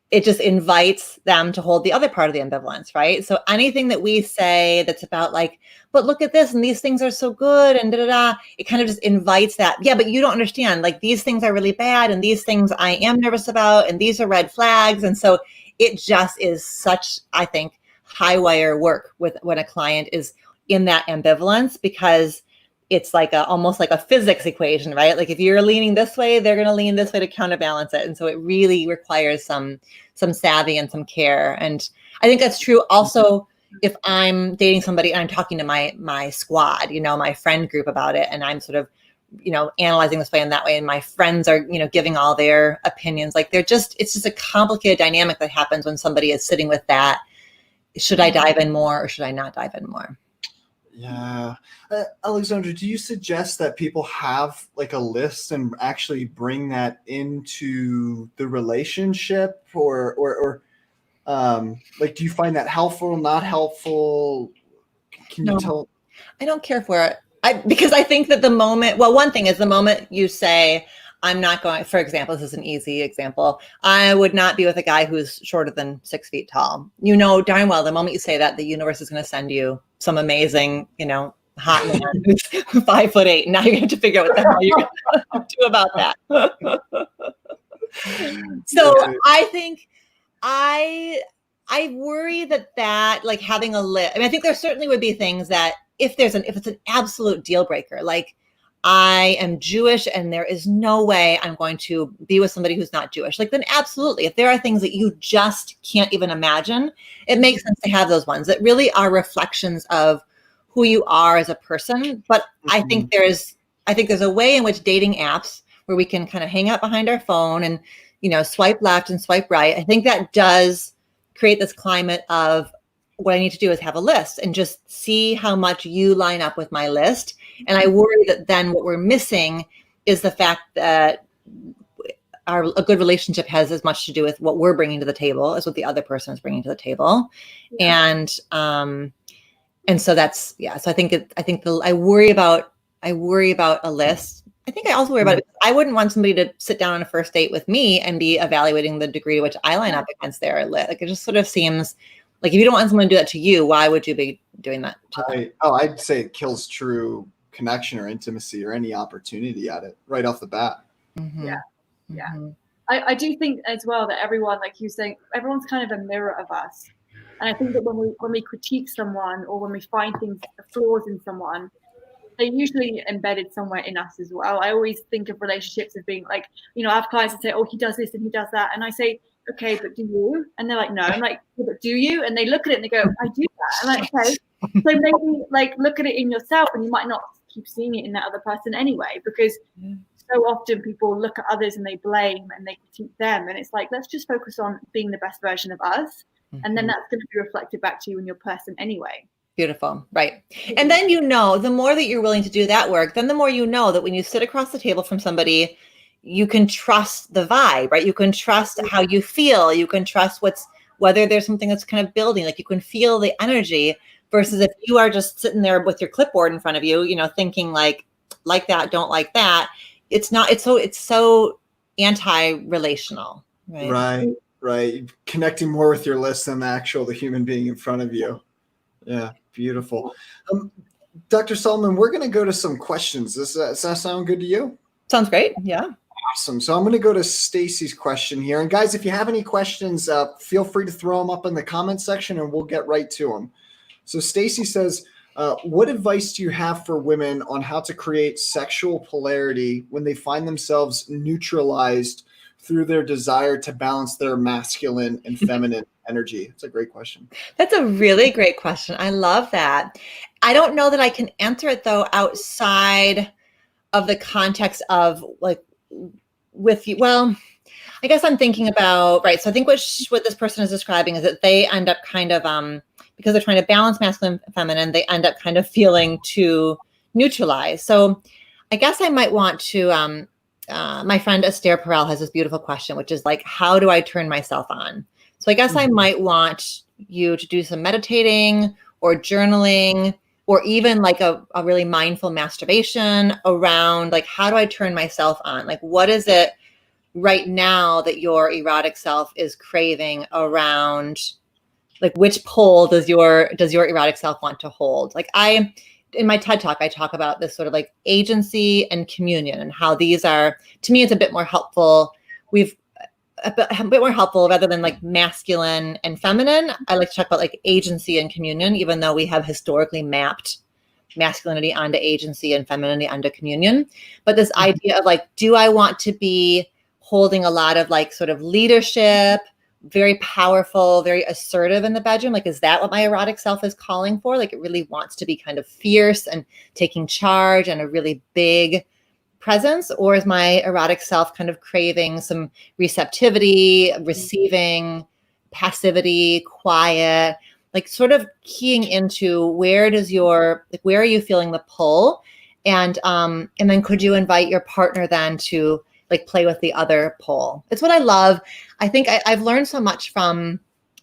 it just invites them to hold the other part of the ambivalence, right? So anything that we say that's about like, but look at this and these things are so good and da-da-da, it kind of just invites that, yeah, but you don't understand, like these things are really bad and these things I am nervous about and these are red flags. And so it just is such, I think, high wire work with when a client is in that ambivalence, because it's like almost like a physics equation, right? Like if you're leaning this way, they're going to lean this way to counterbalance it. And so it really requires some savvy and some care. And I think that's true also if I'm dating somebody and I'm talking to my squad, my friend group about it, and I'm sort of, analyzing this way and that way, and my friends are, giving all their opinions. Like it's just a complicated dynamic that happens when somebody is sitting with that. Should I dive in more or should I not dive in more? Yeah. Alexandra, do you suggest that people have like a list and actually bring that into the relationship, or like, do you find that helpful, not helpful? Can you tell? I don't care for it. Because I think that one thing is the moment you say, I'm not going, for example, this is an easy example. I would not be with a guy who's shorter than 6 feet tall. You know darn well the moment you say that, the universe is going to send you some amazing, hot man who's 5'8". Now you have to figure out what the hell you're going to do about that. So I think I worry that like having a list. I mean, I think there certainly would be things that if it's an absolute deal breaker, like I am Jewish and there is no way I'm going to be with somebody who's not Jewish, like then absolutely. If there are things that you just can't even imagine, it makes sense to have those ones that really are reflections of who you are as a person. But I think there's a way in which dating apps where we can kind of hang out behind our phone and swipe left and swipe right. I think that does create this climate of what I need to do is have a list and just see how much you line up with my list. And I worry that then what we're missing is the fact that a good relationship has as much to do with what we're bringing to the table as what the other person is bringing to the table. Yeah. And so that's, yeah. So I worry about a list. I think I also worry about it. I wouldn't want somebody to sit down on a first date with me and be evaluating the degree to which I line up against their list. Like it just sort of seems like if you don't want someone to do that to you, why would you be doing that to them? I'd say it kills true connection or intimacy or any opportunity at it right off the bat. Mm-hmm. Yeah. Yeah. Mm-hmm. I do think as well that everyone, like you saying, everyone's kind of a mirror of us. And I think that when we critique someone or when we find flaws in someone, they're usually embedded somewhere in us as well. I always think of relationships as being like, I have clients that say, oh, he does this and he does that. And I say, okay, but do you? And they're like, no. I'm like, yeah, but do you? And they look at it and they go, I do that. I'm like, okay. So maybe like look at it in yourself, and you might not keep seeing it in that other person anyway, because so often people look at others and they blame and they critique them. And it's like, let's just focus on being the best version of us. And then that's going to be reflected back to you and your person anyway. Beautiful. Right. And then, the more that you're willing to do that work, then the more that when you sit across the table from somebody, you can trust the vibe, right? You can trust how you feel. You can trust whether there's something that's kind of building, like you can feel the energy, versus if you are just sitting there with your clipboard in front of you, thinking like that, don't like that. It's so anti-relational. Right. Right. Connecting more with your list than the human being in front of you. Yeah. Beautiful. Dr. Solomon, we're going to go to some questions. Does that sound good to you? Sounds great. Yeah. Awesome. So I'm going to go to Stacy's question here. And guys, if you have any questions, feel free to throw them up in the comment section and we'll get right to them. So Stacy says, what advice do you have for women on how to create sexual polarity when they find themselves neutralized through their desire to balance their masculine and feminine energy? It's a great question. That's a really great question. I love that. I don't know that I can answer it though outside of the context of like with you. Well, I guess I'm thinking about, right. So I think what this person is describing is that they end up kind of, because they're trying to balance masculine and feminine, they end up kind of feeling too neutralized. So I guess I might want to, my friend Esther Perel has this beautiful question, which is like, how do I turn myself on? So I guess I might want you to do some meditating or journaling, or even like a really mindful masturbation around like, how do I turn myself on? Like, what is it right now that your erotic self is craving around? Like, which pole does your erotic self want to hold? Like in my TED Talk, I talk about this sort of like agency and communion and how these are, to me, it's a bit more helpful. A bit more helpful rather than like masculine and feminine. I like to talk about like agency and communion, even though we have historically mapped masculinity onto agency and femininity onto communion. But this idea of like, do I want to be holding a lot of like sort of leadership, very powerful, very assertive in the bedroom? Like, is that what my erotic self is calling for? Like, it really wants to be kind of fierce and taking charge and a really big presence? Or is my erotic self kind of craving some receptivity, receiving, passivity, quiet, like sort of keying into where are you feeling the pull? And then could you invite your partner then to like play with the other pole? It's what I love. I think I've learned so much from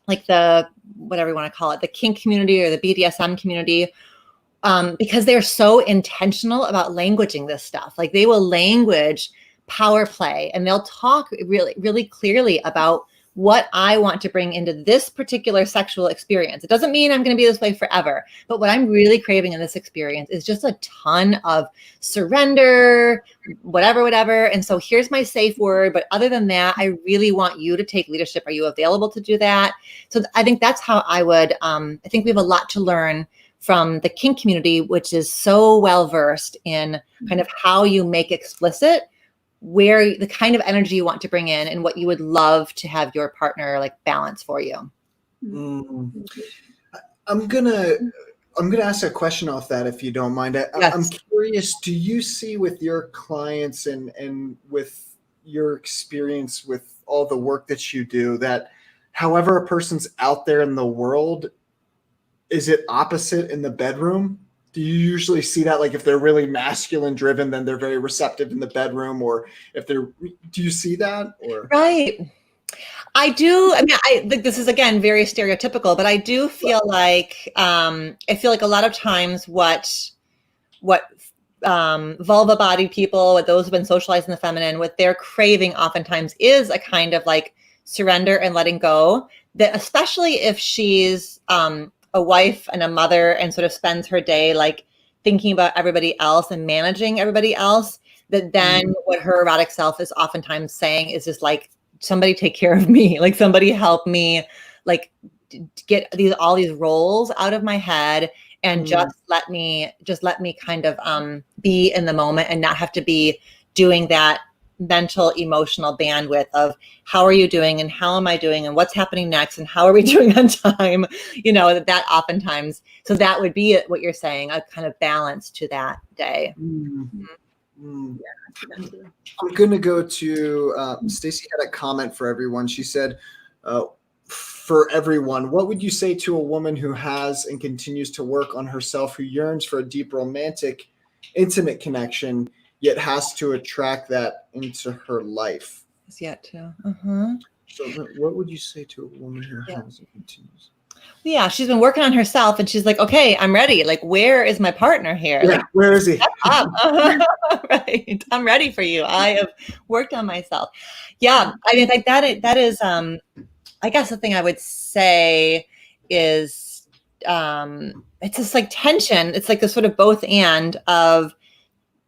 like the, whatever you want to call it, the kink community or the BDSM community, because they're so intentional about languaging this stuff. Like they will language power play and they'll talk really, really clearly about what I want to bring into this particular sexual experience. It doesn't mean I'm going to be this way forever, but what I'm really craving in this experience is just a ton of surrender, whatever. And so here's my safe word. But other than that, I really want you to take leadership. Are you available to do that? So I think that's how I would, I think we have a lot to learn from the kink community, which is so well-versed in kind of how you make explicit where the kind of energy you want to bring in and what you would love to have your partner like balance for you. I'm gonna ask a question off that, if you don't mind. Yes. I'm curious, do you see with your clients and with your experience with all the work that you do, that however a person's out there in the world, is it opposite in the bedroom? Do you usually see that? Like if they're really masculine driven, then they're very receptive in the bedroom, or if do you see that? Or Right. I do. I mean, I think this is again very stereotypical, but I do feel like I feel like a lot of times what vulva-bodied people, what those who've been socialized in the feminine, what they're craving oftentimes is a kind of like surrender and letting go. That especially if she's a wife and a mother and sort of spends her day like thinking about everybody else and managing everybody else, that then what her erotic self is oftentimes saying is just like, somebody take care of me, like somebody help me, like get all these roles out of my head and just let me kind of be in the moment and not have to be doing that mental emotional bandwidth of how are you doing and how am I doing and what's happening next and how are we doing on time, that oftentimes, so that would be what you're saying, a kind of balance to that day. I'm going to go to Stacy had a comment for everyone. She said, for everyone, what would you say to a woman who has and continues to work on herself, who yearns for a deep romantic, intimate connection, yet has to attract that into her life? Is yet to. So what would you say to a woman who has and continues? Yeah, she's been working on herself and she's like, okay, I'm ready. Like, where is my partner here? Yeah, like, where is he? Right. I'm ready for you. I have worked on myself. Yeah. I mean, like that is, I guess the thing I would say is, it's just like tension. It's like the sort of both and of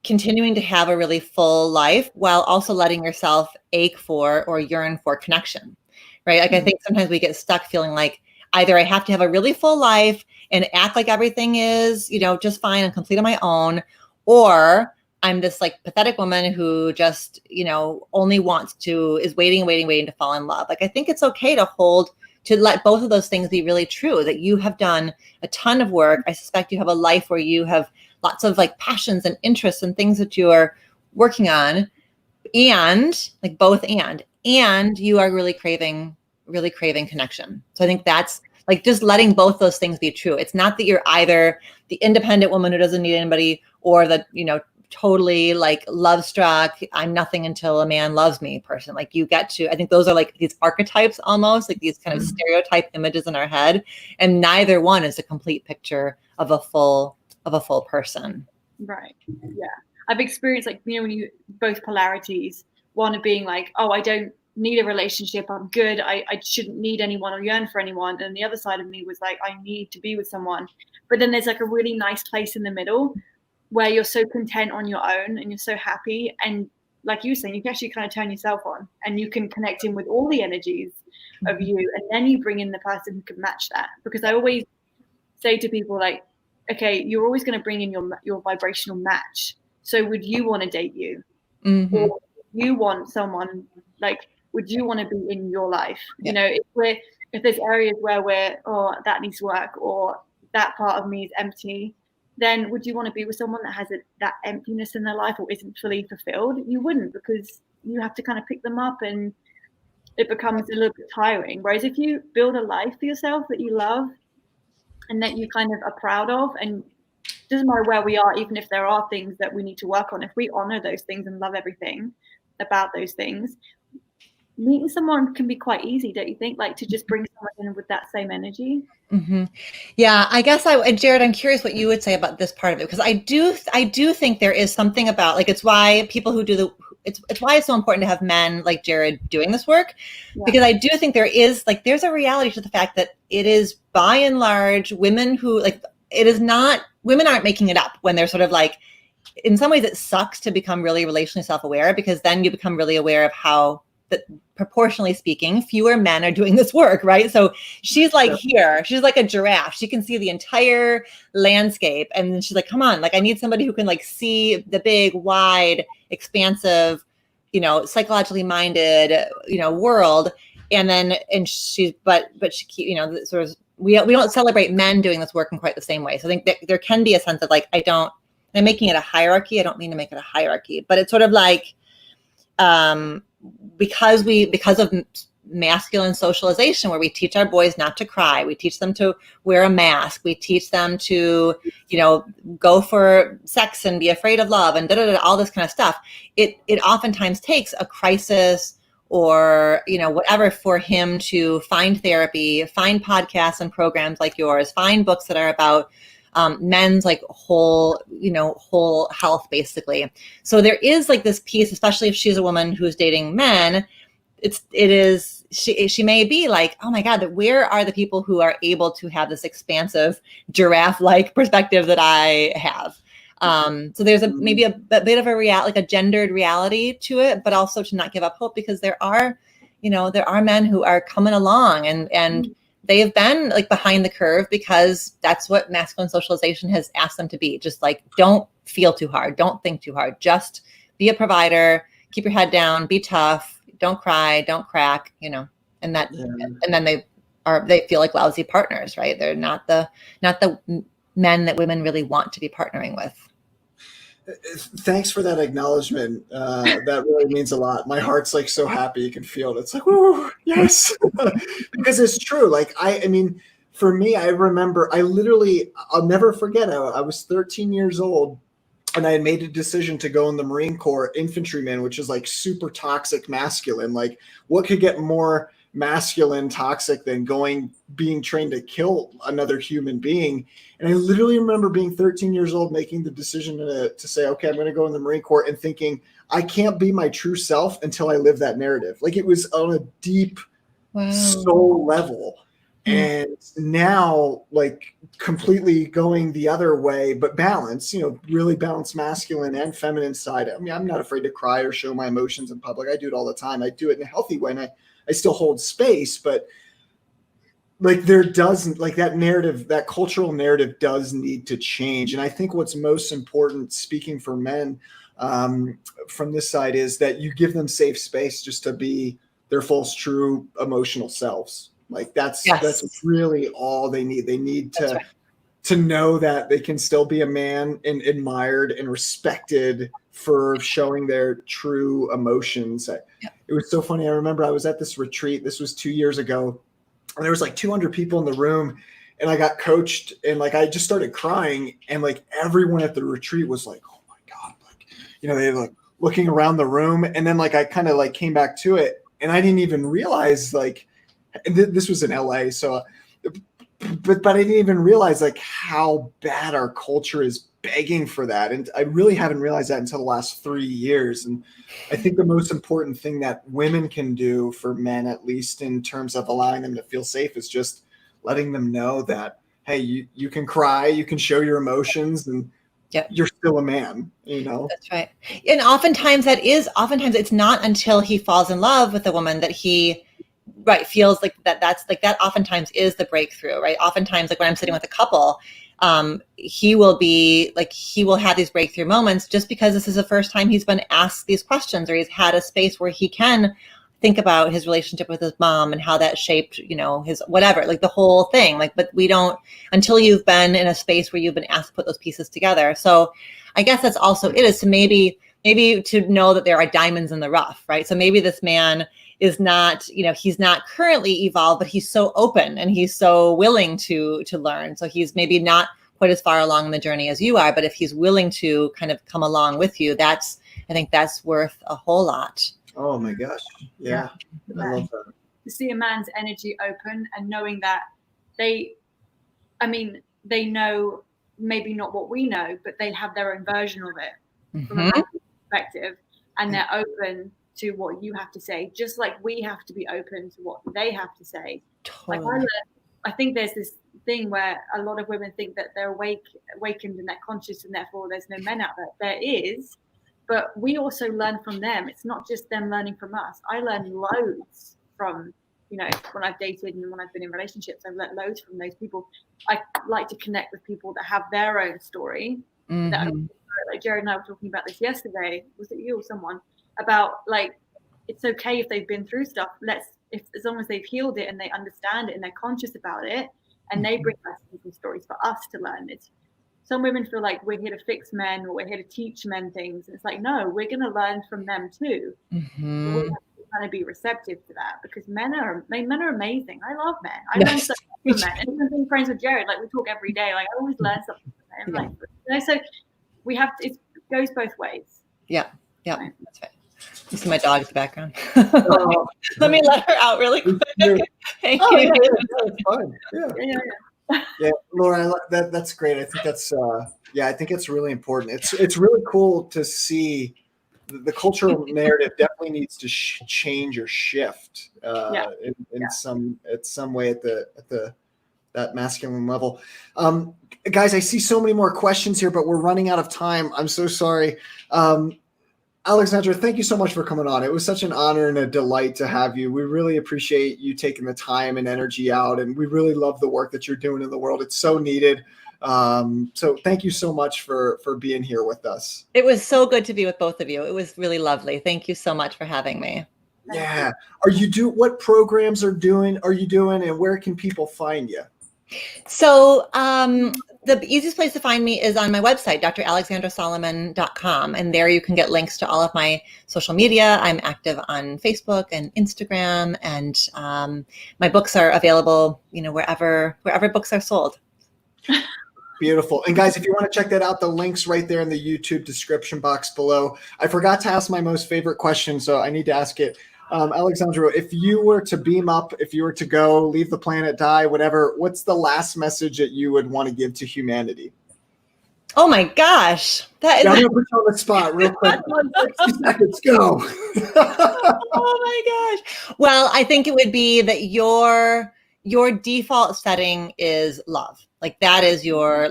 continuing to have a really full life while also letting yourself ache for or yearn for connection, right? Like I think sometimes we get stuck feeling like either I have to have a really full life and act like everything is, just fine and complete on my own, or I'm this like pathetic woman who just, only is waiting to fall in love. Like I think it's okay to let both of those things be really true, that you have done a ton of work. I suspect you have a life where you have lots of like passions and interests and things that you are working on, and like both and you are really craving connection. So I think that's like just letting both those things be true. It's not that you're either the independent woman who doesn't need anybody or the, totally like love struck, I'm nothing until a man loves me person. Like you get to, I think those are like these archetypes almost, like these kind of stereotype images in our head. And neither one is a complete picture of a full person. Right. Yeah. I've experienced like, when you both polarities, one of being like, oh, I don't need a relationship, I'm good, I shouldn't need anyone or yearn for anyone. And the other side of me was like, I need to be with someone. But then there's like a really nice place in the middle where you're so content on your own and you're so happy. And like you were saying, you can actually kind of turn yourself on and you can connect in with all the energies of you. And then you bring in the person who can match that. Because I always say to people like, okay, you're always going to bring in your vibrational match. So would you want to date you? Or you want someone like, would you want to be in your life? Yeah. If there's areas where that needs work or that part of me is empty, then would you want to be with someone that has that emptiness in their life or isn't fully fulfilled? You wouldn't, because you have to kind of pick them up and it becomes a little bit tiring. Whereas if you build a life for yourself that you love and that you kind of are proud of, and it doesn't matter where we are, even if there are things that we need to work on, if we honor those things and love everything about those things, meeting someone can be quite easy, don't you think? Like to just bring someone in with that same energy. Yeah, I guess Jared, I'm curious what you would say about this part of it, because I do think there is something about like, it's why people who do it's why it's so important to have men like Jared doing this work, because I do think there's a reality to the fact that it is by and large women who like, women aren't making it up when they're sort of like, in some ways it sucks to become really relationally self-aware, because then you become really aware of how that proportionally speaking, fewer men are doing this work, right? So she's like here, she's like a giraffe. She can see the entire landscape. And she's like, come on, like I need somebody who can like see the big, wide, expansive, psychologically minded, world. But she sort of, we don't celebrate men doing this work in quite the same way. So I think that there can be a sense of like, I'm making it a hierarchy. I don't mean to make it a hierarchy, but it's sort of like, because of masculine socialization, where we teach our boys not to cry, we teach them to wear a mask, we teach them to, go for sex and be afraid of love and all this kind of stuff. It oftentimes takes a crisis or, whatever for him to find therapy, find podcasts and programs like yours, find books that are about men's like whole health, basically. So there is like this piece, especially if she's a woman who's dating men, she may be like, oh my God, where are the people who are able to have this expansive giraffe-like perspective that I have? So there's maybe a bit of a gendered reality to it, but also to not give up hope, because there are men who are coming along and they have been like behind the curve, because that's what masculine socialization has asked them to be. Just like, don't feel too hard. Don't think too hard. Just be a provider, keep your head down, be tough, don't cry, don't crack, and then they feel like lousy partners, right? They're not the men that women really want to be partnering with. Thanks for that acknowledgement. That really means a lot. My heart's like so happy. You can feel it. It's like, woo, yes. Because it's true. Like, I mean, for me, I remember, I'll never forget. I was 13 years old and I had made a decision to go in the Marine Corps infantryman, which is like super toxic masculine. Like, what could get more masculine toxic than being trained to kill another human being? And I literally remember being 13 years old, making the decision to say, okay, I'm going to go in the Marine Corps, and thinking I can't be my true self until I live that narrative. Like, it was on a deep soul level. And now, like, completely going the other way, but balance, really balance masculine and feminine side. I mean, I'm not afraid to cry or show my emotions in public. I do it all the time. I do it in a healthy way, and I still hold space, but like there doesn't, like that narrative, that cultural narrative does need to change. And I think what's most important, speaking for men from this side, is that you give them safe space just to be their full, true emotional selves. Like that's really all they need. They need to know that they can still be a man and admired and respected for showing their true emotions. It was so funny. I remember I was at this retreat. This was 2 years ago, and there was like 200 people in the room, and I got coached, and like I just started crying, and like everyone at the retreat was like, "Oh my God!" Like, they were like looking around the room, and then like I kind of like came back to it, and I didn't even realize like. This was in LA, so but I didn't even realize like how bad our culture is begging for that, and I really haven't realized that until the last 3 years. And I think the most important thing that women can do for men, at least in terms of allowing them to feel safe, is just letting them know that, hey, you can cry, you can show your emotions, and you're still a man. That's right. And oftentimes it's not until he falls in love with a woman that he feels like that's like that oftentimes is the breakthrough, right? Oftentimes, like when I'm sitting with a couple, he will have these breakthrough moments just because this is the first time he's been asked these questions, or he's had a space where he can think about his relationship with his mom and how that shaped, his whatever, like the whole thing. Like, but we don't, until you've been in a space where you've been asked to put those pieces together. So I guess that's also it, is to maybe to know that there are diamonds in the rough, right? So maybe this man is not, he's not currently evolved, but he's so open and he's so willing to learn. So he's maybe not quite as far along the journey as you are, but if he's willing to kind of come along with you, I think that's worth a whole lot. Oh my gosh. Yeah. I love that. To see a man's energy open and knowing that they know maybe not what we know, but they have their own version of it from a man's perspective, and they're open to what you have to say, just like we have to be open to what they have to say. Totally. Like I think there's this thing where a lot of women think that they're awakened and they're conscious, and therefore there's no men out there. There is, but we also learn from them. It's not just them learning from us. I learn loads from, when I've dated and when I've been in relationships, I've learned loads from those people. I like to connect with people that have their own story. Like Jared and I were talking about this yesterday. Was it you or someone? About like, it's okay if they've been through stuff. As long as they've healed it and they understand it and they're conscious about it, and they bring lessons and stories for us to learn. Some women feel like we're here to fix men, or we're here to teach men things. And it's like, no, we're going to learn from them too. So we have to kind of be receptive to that, because men are amazing. I love men. I learn so much from men. And even being friends with Jared, like we talk every day. Like I always learn something from him. Like, so we have to. It goes both ways. Yeah, that's right. You see my dog in the background. Let me let her out really quick. Thank you. Yeah, it's fine. Yeah, Laura, that's great. I think that's I think it's really important. It's really cool to see the cultural narrative definitely needs to change or shift in some way at that masculine level. Guys, I see so many more questions here, but we're running out of time. I'm so sorry. Alexandra, thank you so much for coming on. It was such an honor and a delight to have you. We really appreciate you taking the time and energy out, and we really love the work that you're doing in the world. It's so needed. So thank you so much for being here with us. It was so good to be with both of you. It was really lovely. Thank you so much for having me. Yeah. What programs are you doing, and where can people find you? So the easiest place to find me is on my website, dralexandrasolomon.com. And there you can get links to all of my social media. I'm active on Facebook and Instagram, and my books are available, wherever books are sold. Beautiful. And guys, if you want to check that out, the link's right there in the YouTube description box below. I forgot to ask my most favorite question, so I need to ask it. Alexandra, if you were to beam up, if you were to go, leave the planet, die, whatever, what's the last message that you would want to give to humanity? Oh my gosh. I'm going to put you on the spot real quick. 60 seconds, go. Oh my gosh. Well, I think it would be that your your default setting is love. Like that is your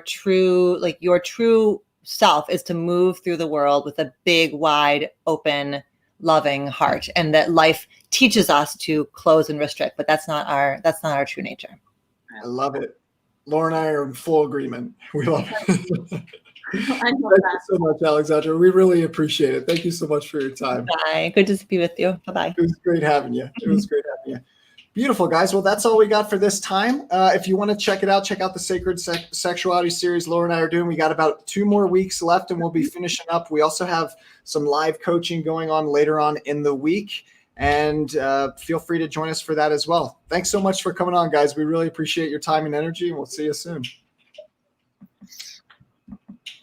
true self is to move through the world with a big, wide, open, loving heart, and that life teaches us to close and restrict, but that's not our true nature. I love it. Laura and I are in full agreement. We love it. I love Thank that. you so much, Alexandra. We really appreciate it. Thank you so much for your time. Bye. Good to be with you. Bye-bye. It was great having you. Beautiful, guys. Well, that's all we got for this time. If you want to check it out, check out the Sacred Sexuality series Laura and I are doing. We got about 2 more weeks left and we'll be finishing up. We also have some live coaching going on later on in the week. And feel free to join us for that as well. Thanks so much for coming on, guys. We really appreciate your time and energy, and we'll see you soon.